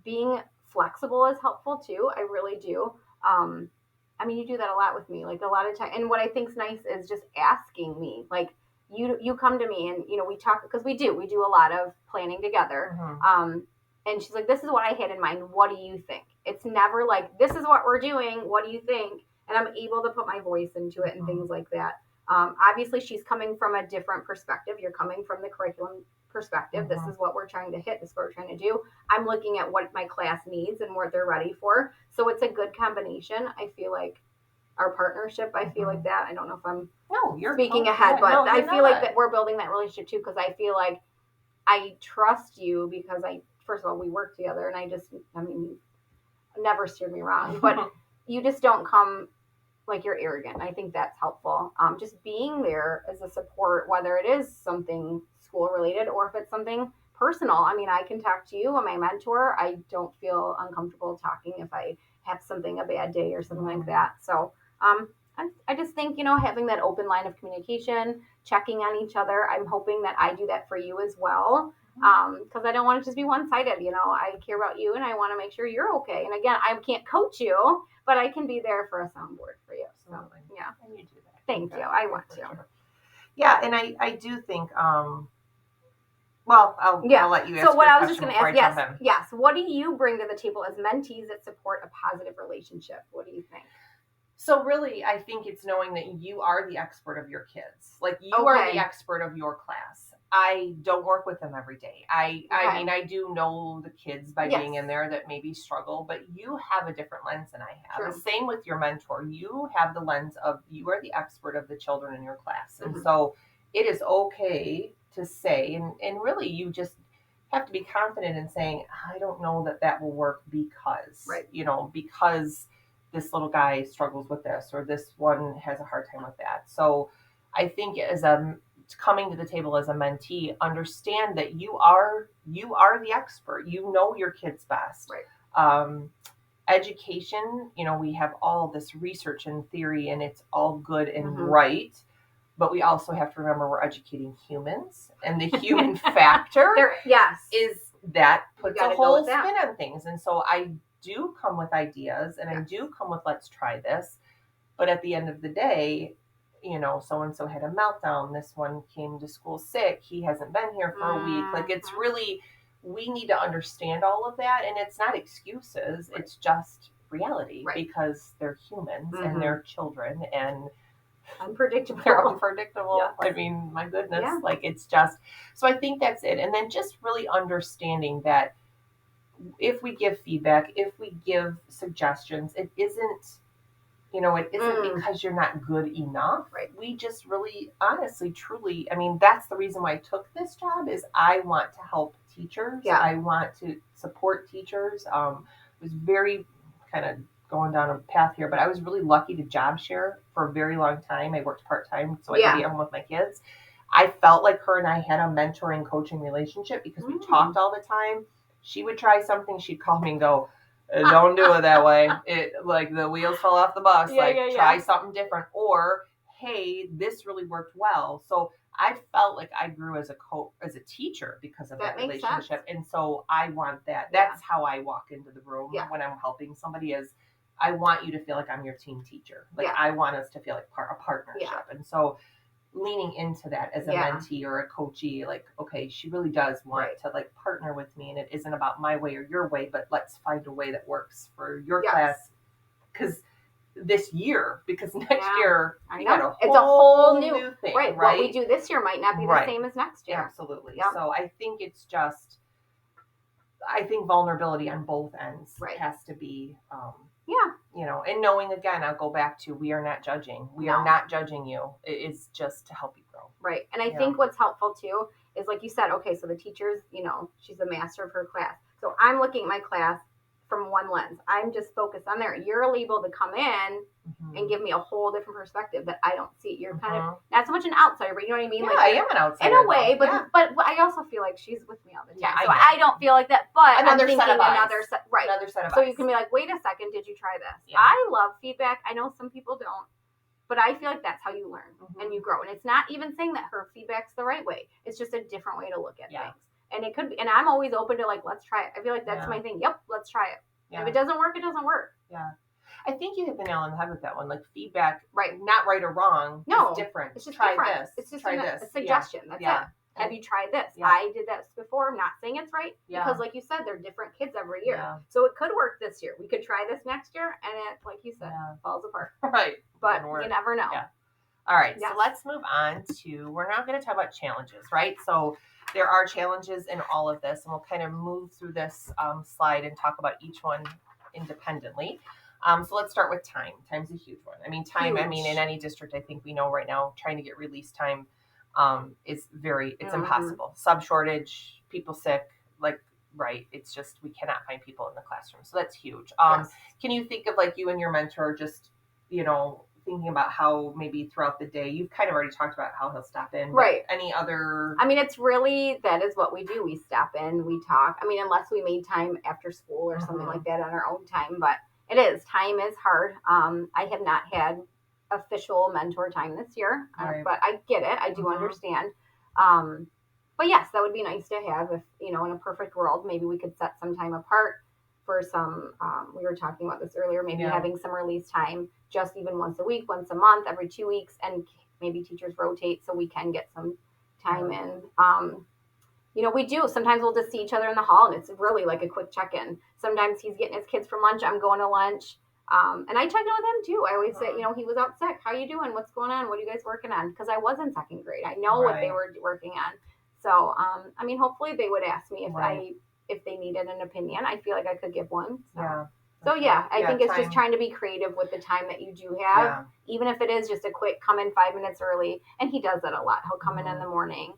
Being flexible is helpful too. I really do. I mean, you do that a lot with me, like a lot of time. And what I think's nice is just asking me, like, you come to me and, we talk, because we do a lot of planning together. Mm-hmm. And she's like, this is what I had in mind. What do you think? It's never like, this is what we're doing. What do you think? And I'm able to put my voice into it and things like that. Obviously she's coming from a different perspective. You're coming from the curriculum perspective. Mm-hmm. This is what we're trying to hit. This is what we're trying to do. I'm looking at what my class needs and what they're ready for. So it's a good combination. I feel like our partnership, I feel like that. I don't know if I'm speaking ahead, but I feel like that we're building that relationship too, because I feel like I trust you because first of all, we work together, and you never steered me wrong, but you just don't come like you're arrogant. I think that's helpful. Just being there as a support, whether it is something school related or if it's something personal. I mean, I can talk to you. I'm my mentor. I don't feel uncomfortable talking if I have a bad day or something like that. So, I just think, having that open line of communication, checking on each other. I'm hoping that I do that for you as well. Because I don't want it to just be one-sided. I care about you and I want to make sure you're okay. And again, I can't coach you, but I can be there for a soundboard for you. So, yeah. And you do that. Thank you. I want to. Sure. Yeah. And I do think, I'll let you answer. So what I was just going to ask, yes. What do you bring to the table as mentees that support a positive relationship? What do you think? So really, I think it's knowing that you are the expert of your kids. Like, you are the expert of your class. I don't work with them every day. I mean, I do know the kids by being in there that maybe struggle, but you have a different lens than I have. The same with your mentor. You have the lens of, you are the expert of the children in your class. And so it is okay to say, and really you just have to be confident in saying, I don't know that will work because, because this little guy struggles with this, or this one has a hard time with that. So I think as coming to the table as a mentee, understand that you are the expert. You know your kids best. Education, we have all this research and theory, and it's all good and right. But we also have to remember we're educating humans, and the human factor is that puts a whole spin on things. And so I do come with ideas, and I do come with, let's try this. But at the end of the day, so-and-so had a meltdown. This one came to school sick. He hasn't been here for a week. Like, it's really, we need to understand all of that. And it's not excuses. It's just reality because they're humans and they're children and unpredictable. They're unpredictable. Yes. I mean, my goodness, like, it's just, so I think that's it. And then just really understanding that if we give feedback, if we give suggestions, it isn't, because you're not good enough. We just really, honestly, truly, I mean, that's the reason why I took this job, is I want to help teachers. I want to support teachers. It was very kind of going down a path here, but I was really lucky to job share for a very long time. I worked part-time, so I could be home with my kids. I felt like her and I had a mentoring coaching relationship because we talked all the time. She would try something, she'd call me and go, don't do it that way. It, like, the wheels fell off the bus. Try something different. Or, hey, this really worked well. So I felt like I grew as a teacher because of that relationship. Sense. And so I want that. That's how I walk into the room when I'm helping somebody, is I want you to feel like I'm your team teacher. Like, I want us to feel like a partnership. And so leaning into that as a mentee or a coachee, like, okay, she really does want to, like, partner with me, and it isn't about my way or your way, but let's find a way that works for your class. Because next year we got it's a whole new thing, right? What we do this year might not be the same as next year. Absolutely. So I think it's just, I think vulnerability on both ends has to be and knowing, again, I'll go back to, we are not judging. We are not judging you. It is just to help you grow. Right. And I think what's helpful too is, like you said, okay, so the teacher's, she's a master of her class. So I'm looking at my class from one lens. I'm just focused on there. You're able to come in and give me a whole different perspective that I don't see. You're kind of not so much an outsider, but you know what I mean? Yeah, I am an outsider in a way, but I also feel like she's with me all the time. So I don't feel like that. But another I'm set of eyes. Another set of eyes. So you can be like, wait a second, did you try this? Yeah. I love feedback. I know some people don't. But I feel like that's how you learn and you grow. And it's not even saying that her feedback's the right way. It's just a different way to look at things. And it could be, and I'm always open to, like, let's try it. I feel like that's my thing. Yep, let's try it. Yeah. If it doesn't work, it doesn't work. Yeah. I think you hit the nail on the head with that one. Like, feedback, not right or wrong. No, it's different. It's just try different. This. It's just try a suggestion. That's it. Have you tried this? I did that before. I'm not saying it's right because, like you said, they're different kids every year. Yeah. So it could work this year. We could try this next year, and it, like you said, falls apart. Right. But you never know. Yeah. All right. So let's move on to, we're now going to talk about challenges, right? So there are challenges in all of this, and we'll kind of move through this slide and talk about each one independently. So let's start with time. Time's a huge one. I mean, in any district, I think we know right now, trying to get release time is it's impossible. Sub shortage, people sick, it's just, we cannot find people in the classroom. So that's huge. Can you think of, like, you and your mentor just, thinking about how maybe throughout the day, you've kind of already talked about how he'll stop in. Right. Any other? I mean, it's really, that is what we do. We stop in, we talk. I mean, unless we made time after school or something like that on our own time, but time is hard. I have not had official mentor time this year, but I get it. I do understand. But yes, that would be nice to have if, in a perfect world, maybe we could set some time apart for some, we were talking about this earlier, maybe having some release time, just even once a week, once a month, every 2 weeks, and maybe teachers rotate so we can get some time in. We do, sometimes we'll just see each other in the hall, and it's really like a quick check-in. Sometimes he's getting his kids from lunch, I'm going to lunch. And I check in with him too. I always say, he was out sick. How you doing? What's going on? What are you guys working on? Because I was in second grade. I know what they were working on. So, I mean, hopefully they would ask me if they needed an opinion. I feel like I could give one. So. Yeah. So yeah, I think it's just trying to be creative with the time that you do have, even if it is just a quick come in 5 minutes early. And he does that a lot. He'll come in the morning,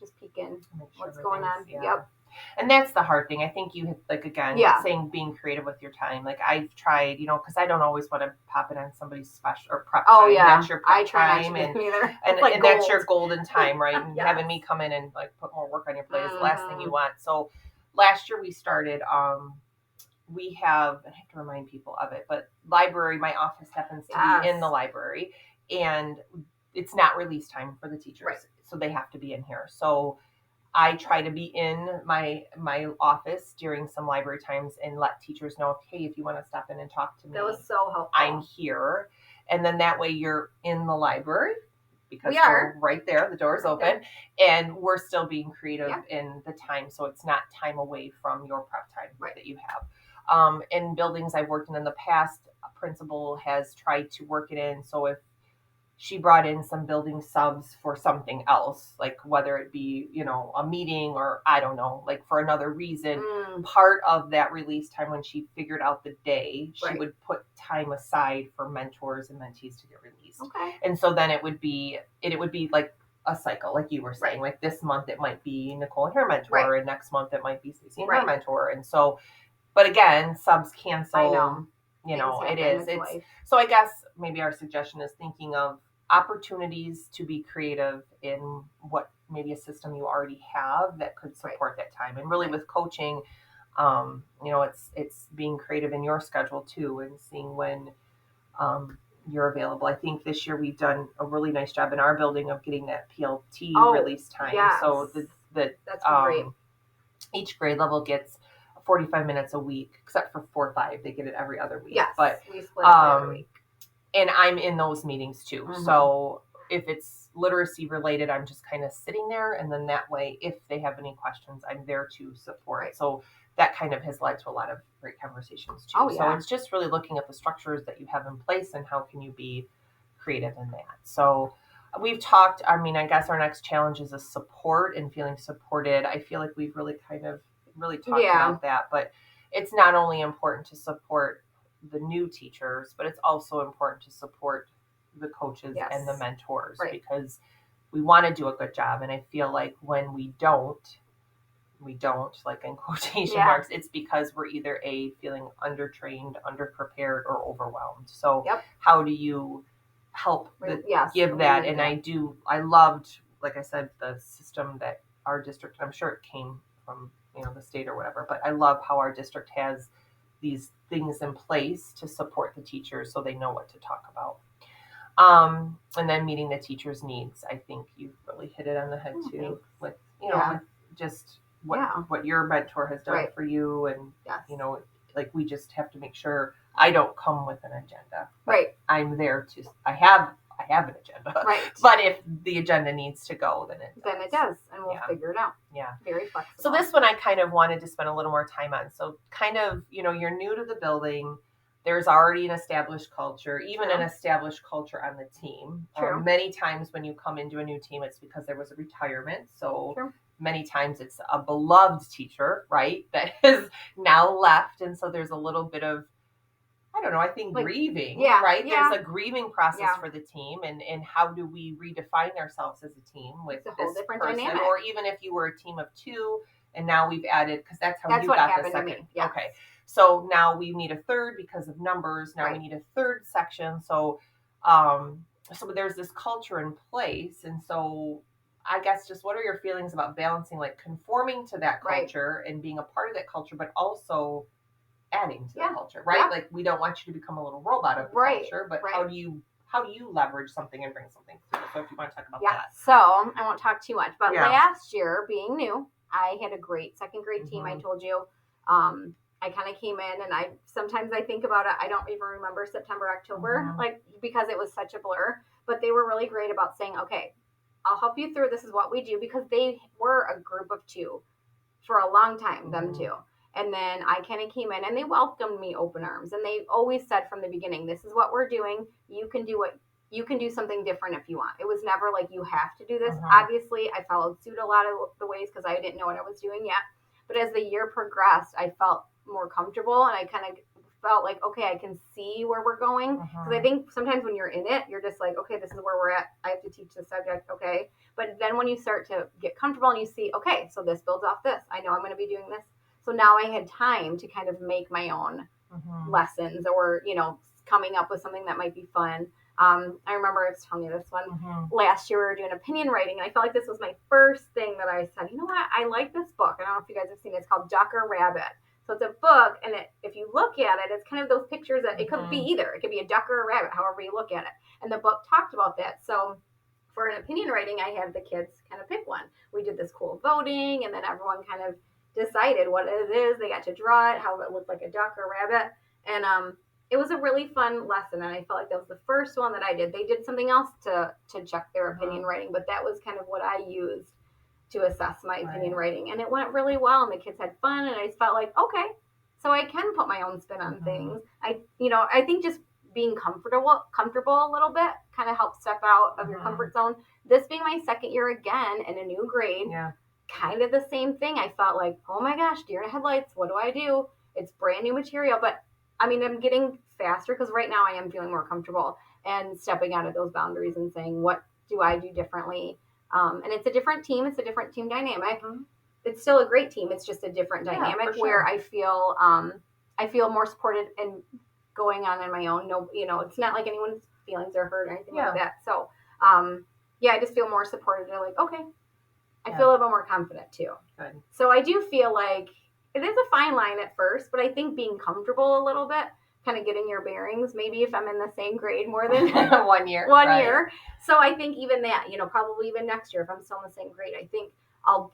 just peek in what's going on. Yep. And that's the hard thing. I think you like again saying being creative with your time. Like I've tried, because I don't always want to pop it on somebody's special or prep time. Oh yeah, that's your prep I try time, not to either. And that's your golden time, right? And having me come in and like put more work on your plate is the last thing you want. So last year we started. We have, I have to remind people of it, but library. My office happens to be in the library, and it's not release time for the teachers, so they have to be in here. So I try to be in my office during some library times and let teachers know, hey, if you want to stop in and talk to me, that was so helpful. I'm here, and then that way you're in the library because we're right there, the door's open, and we're still being creative in the time, so it's not time away from your prep time that you have. In buildings I've worked in the past, a principal has tried to work it in. So if she brought in some building subs for something else, like whether it be, a meeting or I don't know, like for another reason, part of that release time when she figured out the day, she would put time aside for mentors and mentees to get released. Okay. And so then it would be like a cycle, like you were saying, like this month it might be Nicole and her mentor, and next month it might be Stacey and her mentor. And so, but again, subs cancel. I know. It is. So I guess maybe our suggestion is thinking of opportunities to be creative in what maybe a system you already have that could support that time. And really with coaching, it's being creative in your schedule too, and seeing when you're available. I think this year we've done a really nice job in our building of getting that PLT release time. Yes. So that's great. Each grade level gets 45 minutes a week, except for 4 or 5. They get it every other week. Yes, but we split every other week. And I'm in those meetings too. Mm-hmm. So if it's literacy related, I'm just kind of sitting there, and then that way, if they have any questions, I'm there to support. Right. So that kind of has led to a lot of great conversations too. So it's just really looking at the structures that you have in place and how can you be creative in that. So we've talked, I guess our next challenge is a support and feeling supported. I feel like we've really kind of talked about that, but it's not only important to support the new teachers, but it's also important to support the coaches and the mentors, because we want to do a good job. And I feel like when we don't, like in quotation marks, it's because we're either feeling undertrained, underprepared, or overwhelmed. So how do you help give that? And I loved, like I said, the system that our district, I'm sure it came from the state or whatever, but I love how our district has these things in place to support the teachers so they know what to talk about. And then meeting the teachers' needs. I think you really hit it on the head too, with just what your mentor has done for you, and like we just have to make sure I don't come with an agenda. Right. I'm there to I have an agenda. Right. But if the agenda needs to go, then it does, and we'll figure it out. Yeah. Very flexible. So this one I kind of wanted to spend a little more time on. So kind of, you're new to the building. There's already an established culture, even an established culture on the team. Many times when you come into a new team, it's because there was a retirement. So many times it's a beloved teacher, right, that has now left. And so there's a little bit of, I don't know, I think grieving, right? Yeah. There's a grieving process for the team. And how do we redefine ourselves as a team with this person? Dynamic. Or even if you were a team of 2 and now we've added, because that's you got the second. Yes. Okay. So now we need a third because of numbers. Now we need a third section. So, so there's this culture in place. And so I guess just what are your feelings about balancing, like conforming to that culture and being a part of that culture, but also adding to the culture, right? Like we don't want you to become a little robot of the culture, but how do you leverage something and bring something to it? So if you want to talk about that. So I won't talk too much, but last year being new, I had a great second grade team. I told you, I kind of came in, and sometimes I think about it. I don't even remember September, October, because it was such a blur, but they were really great about saying, okay, I'll help you through. This is what we do, because they were a group of 2 for a long time, them too. And then I kind of came in, and they welcomed me open arms. And they always said from the beginning, this is what we're doing. You can do what you can do something different if you want. It was never like you have to do this. Obviously, I followed suit a lot of the ways because I didn't know what I was doing yet. But as the year progressed, I felt more comfortable, and I kind of felt like, okay, I can see where we're going. Because I think sometimes when you're in it, you're just like, okay, this is where we're at. I have to teach this subject, okay. But then when you start to get comfortable and you see, okay, so this builds off this. I know I'm going to be doing this. So now I had time to kind of make my own lessons, or, coming up with something that might be fun. I remember I was telling you this one last year. We were doing opinion writing, and I felt like this was my first thing that I said, you know what? I like this book. I don't know if you guys have seen it. It's called Duck or Rabbit. So it's a book, and if you look at it, it's kind of those pictures that it could be either. It could be a duck or a rabbit, however you look at it. And the book talked about that. So for an opinion writing, I had the kids kind of pick one. We did this cool voting, and then everyone kind of decided what it is. They got to draw it, how it looked like a duck or rabbit. And it was a really fun lesson, and I felt like that was the first one that I did. They did something else to check their opinion writing, but that was kind of what I used to assess my opinion writing. And it went really well, and the kids had fun, and I just felt like, okay, so I can put my own spin on things. I think just being comfortable a little bit kind of helps step out of your comfort zone. This being my second year again in a new grade, kind of the same thing. I felt like, oh my gosh, deer in headlights, what do I do? It's brand new material, but I mean, I'm getting faster because right now I am feeling more comfortable and stepping out of those boundaries and saying, what do I do differently? And it's a different team. It's a different team dynamic. It's still a great team. It's just a different dynamic where I feel more supported and going on my own. No, it's not like anyone's feelings are hurt or anything like that. So, I just feel more supported. They're like, okay, I feel a little more confident too. Good. So I do feel like it is a fine line at first, but I think being comfortable a little bit, kind of getting your bearings, maybe if I'm in the same grade more than 1 year. Year. So I think even that, probably even next year, if I'm still in the same grade, I think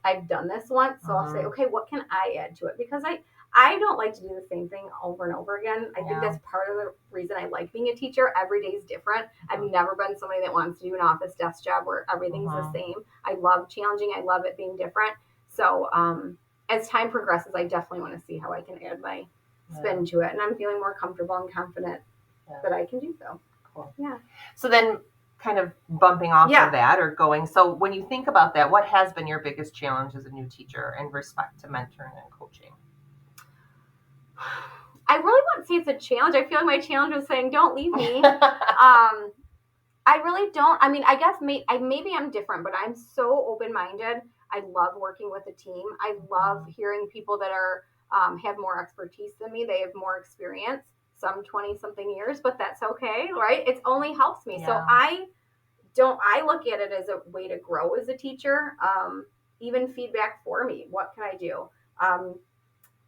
I've done this once. So I'll say, okay, what can I add to it? Because I don't like to do the same thing over and over again. I think that's part of the reason I like being a teacher. Every day is different. I've never been somebody that wants to do an office desk job where everything's the same. I love challenging. I love it being different. So as time progresses, I definitely want to see how I can add my spin to it. And I'm feeling more comfortable and confident that I can do so. Cool. Yeah. So then kind of bumping off of that or going, so when you think about that, what has been your biggest challenge as a new teacher in respect to mentoring and coaching? I really wouldn't say it's a challenge. I feel like my challenge was saying, don't leave me. I really don't. I mean, I guess maybe I'm different, but I'm so open-minded. I love working with a team. I love hearing people that are have more expertise than me. They have more experience, some 20-something years, but that's okay, right? It only helps me. So I look at it as a way to grow as a teacher, even feedback for me. What can I do?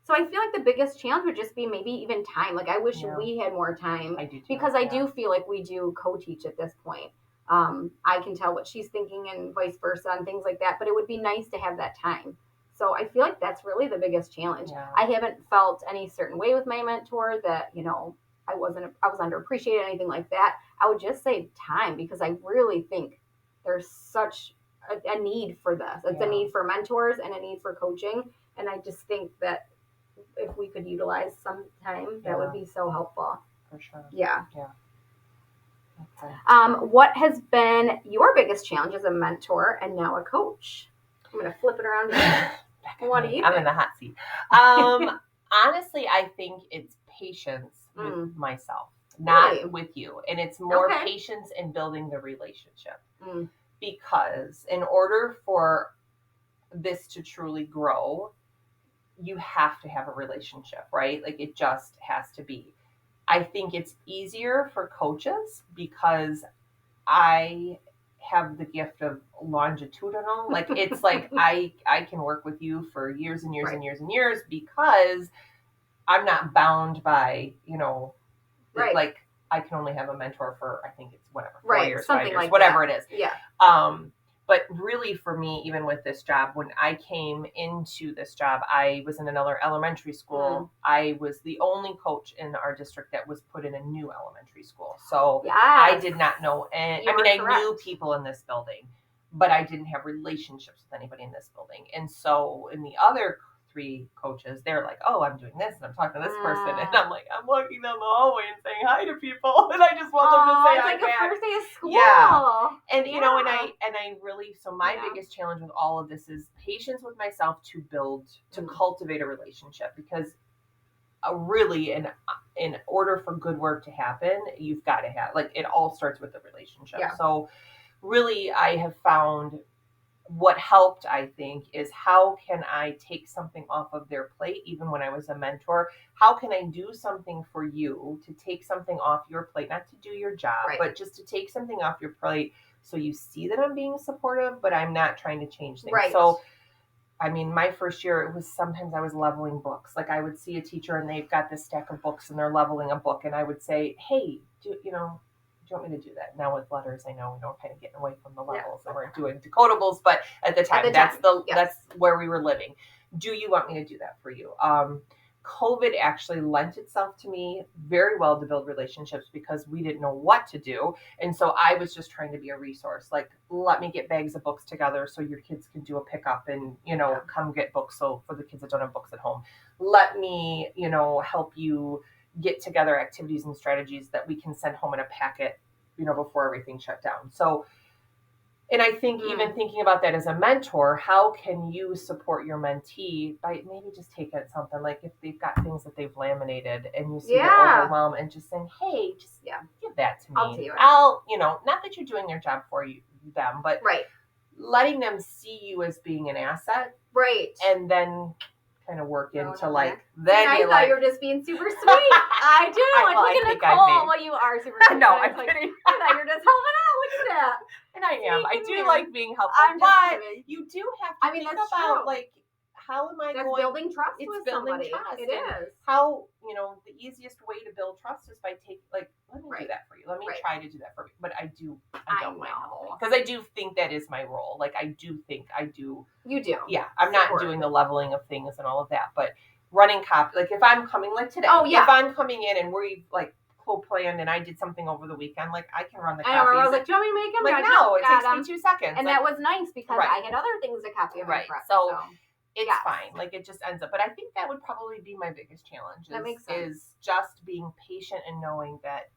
So I feel like the biggest challenge would just be maybe even time. Like I wish we had more time. I do too, because I do feel like we do co-teach at this point. I can tell what she's thinking and vice versa and things like that, but it would be nice to have that time. So I feel like that's really the biggest challenge. Yeah. I haven't felt any certain way with my mentor that, I was underappreciated, anything like that. I would just say time, because I really think there's such a need for this. It's a need for mentors and a need for coaching. And I just think that if we could utilize some time, that would be so helpful. For sure. Yeah. Okay. What has been your biggest challenge as a mentor and now a coach? I'm going to flip it around. What do you think? I'm in the hot seat. Honestly, I think it's patience with myself, not with you. And it's more patience in building the relationship. Because in order for this to truly grow, you have to have a relationship, right? Like it just has to be. I think it's easier for coaches because I have the gift of longitudinal. Like it's like I can work with you for years and years and years and years because I'm not bound by, like I can only have a mentor for, I think it's whatever, 4 years, 5 years, like whatever it is. Yeah. But really for me, even with this job, when I came into this job, I was in another elementary school. I was the only coach in our district that was put in a new elementary school. So I did not know. And I knew people in this building, but I didn't have relationships with anybody in this building. And so in the other 3 coaches, they're like, oh, I'm doing this and I'm talking to this person. And I'm like, I'm walking down the hallway and saying hi to people. And I just want them to say hi back. It's like a first day of school. Yeah. And, you know, and I really, so my biggest challenge with all of this is patience with myself to cultivate a relationship, because really in order for good work to happen, you've got to have, like, it all starts with the relationship. Yeah. So really, I have found what helped, I think, is how can I take something off of their plate, even when I was a mentor? How can I do something for you to take something off your plate, not to do your job, but just to take something off your plate so you see that I'm being supportive, but I'm not trying to change things. Right. So, I mean, my first year, it was sometimes I was leveling books. Like, I would see a teacher and they've got this stack of books and they're leveling a book. And I would say, hey, do you want me to do that? Now with letters, I know we're kind of getting away from the levels and we're doing decodables, but at the time, that's where we were living. Do you want me to do that for you? COVID actually lent itself to me very well to build relationships, because we didn't know what to do. And so I was just trying to be a resource. Like, let me get bags of books together so your kids can do a pickup and, come get books. So for the kids that don't have books at home, let me, help you get together activities and strategies that we can send home in a packet, before everything shut down. So, and I think even thinking about that as a mentor, how can you support your mentee by maybe just taking something, like if they've got things that they've laminated and you see the overwhelm, and just saying, hey, just give that to me. I'll not that you're doing their job for them, but letting them see you as being an asset. Right. And then kind of work into then I thought you were just being super sweet. I do. Look at Nicole. Well, you are super sweet. No, I'm kidding. I thought you were just helping out. Look at that. And I am. I do like being helpful, but you do have to think about, like, how am I going? Building trust with somebody. Trust. It is. How, the easiest way to build trust is by let me do that for you. Let me try to do that for you. But I don't mind helping, because I do think that is my role. Like, I do. You do. Yeah. I'm not doing the leveling of things and all of that, but running copy. Like, if I'm coming, like today, if I'm coming in and we've planned and I did something over the weekend, like, I can run the copies. I was like, do you want me to make them? Like, no, it takes me 2 seconds. And that was nice, because I had other things to copy. So it's fine. Like, it just ends up. But I think that would probably be my biggest challenge. That makes sense. Is just being patient and knowing that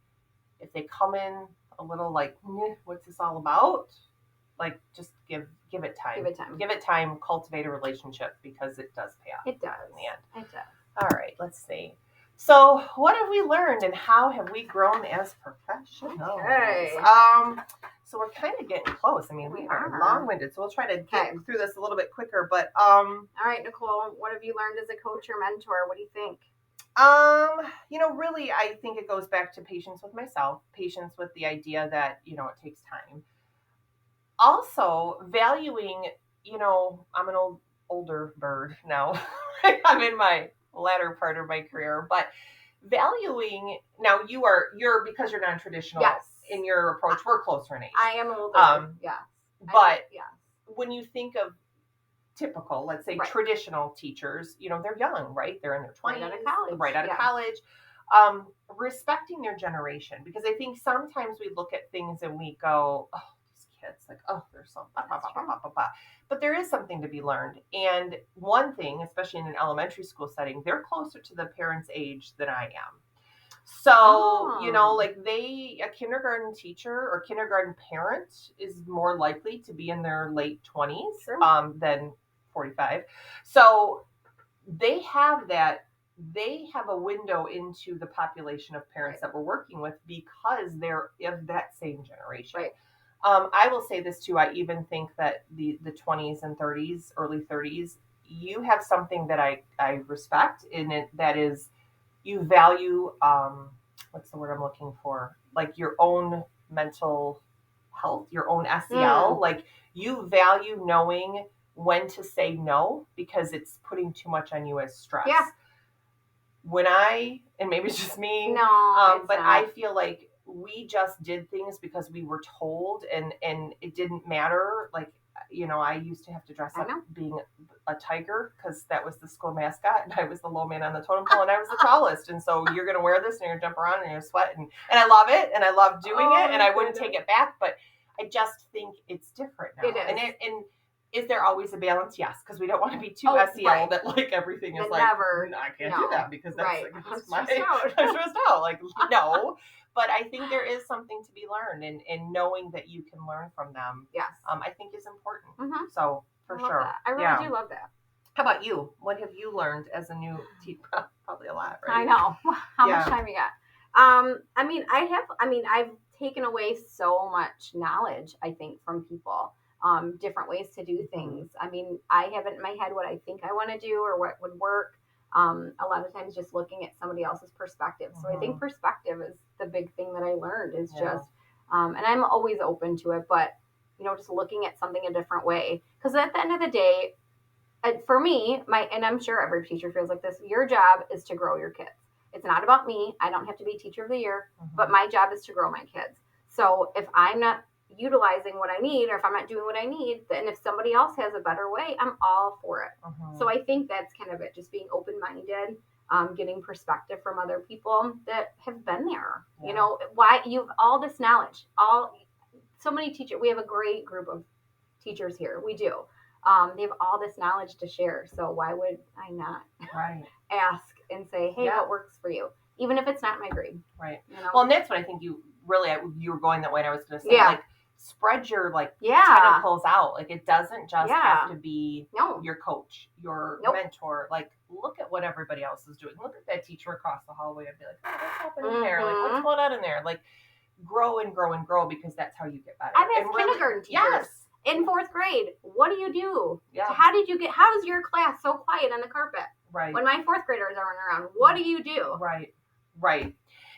if they come in a little like, what's this all about? Like, just give it time. Give it time. Cultivate a relationship, because it does pay off. It does. In the end. It does. All right. Let's see. So, what have we learned, and how have we grown as professionals? Okay. So we're kind of getting close. I mean, we are long-winded, so we'll try to get through this a little bit quicker. But all right, Nicole, what have you learned as a coach or mentor? What do you think? Really, I think it goes back to patience with myself, patience with the idea that, it takes time. Also, valuing, I'm an older bird now. I'm in my latter part of my career, but valuing, now you're because you're non-traditional in your approach, we're closer in age. I am older. But when you think of typical, let's say traditional teachers, they're young, right? They're in their 20s, right out of college. Respecting their generation, because I think sometimes we look at things and we go, oh, these kids, like, oh, they're so but there is something to be learned. And one thing, especially in an elementary school setting, they're closer to the parents' age than I am. So, like, a kindergarten teacher or kindergarten parent is more likely to be in their late 20s than 45. So they have a window into the population of parents that we're working with, because they're of that same generation. Right. I will say this too. I even think that the 20s and 30s, early 30s, you have something that I respect in it, that is, you value, what's the word I'm looking for? Like, your own mental health, your own SEL. Like, you value knowing when to say no, because it's putting too much on you as stress. Yeah. And maybe it's just me, but I feel like we just did things because we were told, and it didn't matter. Like, I used to have to dress up being a tiger, because that was the school mascot, and I was the low man on the totem pole, and I was the tallest. And so you're going to wear this, and you're going to jump around, and you're going to sweat. And I love it, and I love doing it, and I wouldn't take it back. But I just think it's different now. It is. And Is there always a balance? Yes, because we don't want to be too SEL that like everything is like, I can't do that because that's like, I'm stressed out. Like, no. But I think there is something to be learned, and knowing that you can learn from them. Yes. I think is important. Mm-hmm. So for sure. I really do love that. How about you? What have you learned as a new teacher? Probably a lot, right? I know. How much time you got? I've taken away so much knowledge, I think, from people. Different ways to do things. I mean, I have it in my head what I think I want to do or what would work. A lot of times just looking at somebody else's perspective. So I think perspective is the big thing that I learned is just, and I'm always open to it, but, just looking at something a different way. Because at the end of the day, for me, and I'm sure every teacher feels like this, your job is to grow your kids. It's not about me. I don't have to be teacher of the year, but my job is to grow my kids. So if I'm not utilizing what I need, or if I'm not doing what I need, then if somebody else has a better way, I'm all for it. So I think that's kind of it, just being open-minded, getting perspective from other people that have been there. Why you have all this knowledge, so many teachers. We have a great group of teachers here. We do. They have all this knowledge to share. So why would I not ask and say, hey, what works for you? Even if it's not my grade. Right. Well, and that's what I think you were going that way. And I was going to say, like, spread your tentacles out. Like, it doesn't just have to be your coach, your mentor. Like, look at what everybody else is doing. Look at that teacher across the hallway and be like, what's happening there? Like, what's going on in there? Like, grow and grow and grow, because that's how you get better. I've had kindergarten teachers. In 4th grade, what do you do? Yeah. How is your class so quiet on the carpet? Right. When my 4th graders are running around, what do you do? Right.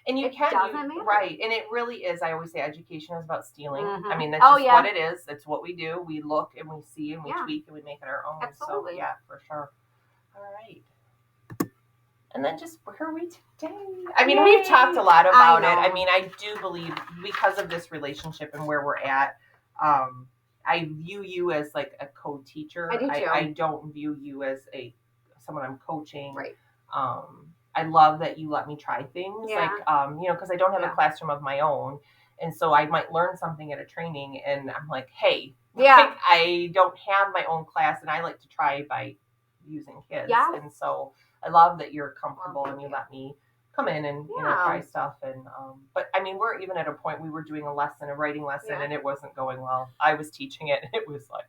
And it doesn't matter. Right. And it really is. I always say education is about stealing. I mean, that's just what it is. It's what we do. We look and we see and we tweak and we make it our own. Absolutely. So, yeah, for sure. All right. And then just where are we today? I mean, we've talked a lot about it. I mean, I do believe because of this relationship and where we're at, I view you as like a co-teacher. I do too. I don't view you as someone I'm coaching. Right. I love that you let me try things. Yeah. Like, because I don't have a classroom of my own. And so I might learn something at a training and I'm like, hey, I don't have my own class and I like to try by using kids. Yeah. And so I love that you're comfortable and you let me come in and try stuff. And but I mean, we're even at a point we were doing a writing lesson and it wasn't going well. I was teaching it and it was like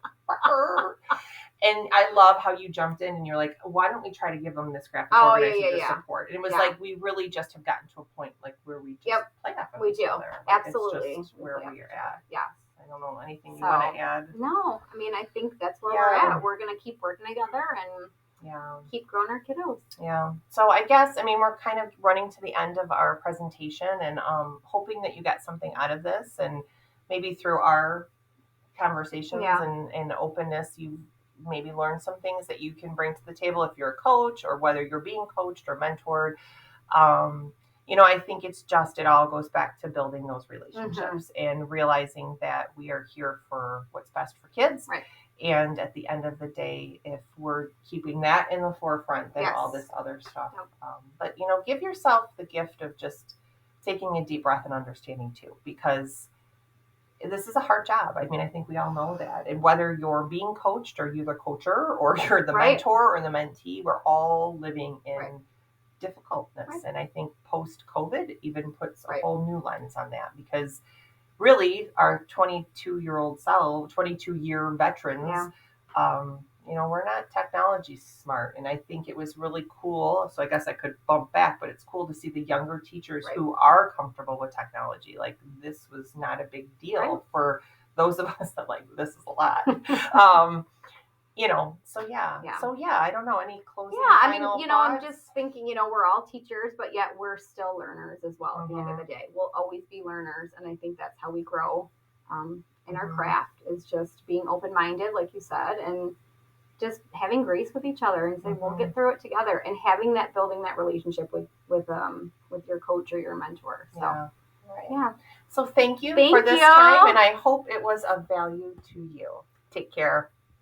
and I love how you jumped in and you're like, why don't we try to give them this graphic organization support? And it was like we really just have gotten to a point like where we just play off of each other. Like, absolutely. It's just where we are at. Yes. I don't know anything you want to add. No, I mean, I think that's where we're at. We're gonna keep working together and keep growing our kiddos. Yeah. So I guess, I mean, we're kind of running to the end of our presentation and hoping that you got something out of this and maybe through our conversations and openness, you maybe learn some things that you can bring to the table if you're a coach or whether you're being coached or mentored. I think it all goes back to building those relationships and realizing that we are here for what's best for kids. Right. And at the end of the day, if we're keeping that in the forefront, then all this other stuff. But, give yourself the gift of just taking a deep breath and understanding too, because this is a hard job. I mean, I think we all know that. And whether you're being coached or you're the coacher or you're the mentor or the mentee, we're all living in difficultness. Right. And I think post-COVID even puts a whole new lens on that because really our 22-year veterans, we're not technology smart. And I think it was really cool. So I guess I could bump back, but it's cool to see the younger teachers who are comfortable with technology. Like this was not a big deal for those of us that like, this is a lot. So I don't know, any closing final thoughts? I'm just thinking, we're all teachers, but yet we're still learners as well at the end of the day. We'll always be learners. And I think that's how we grow in our craft is just being open-minded, like you said, and just having grace with each other and say, we'll get through it together and building that relationship with your coach or your mentor. So, So thank you for this time. And I hope it was of value to you. Take care.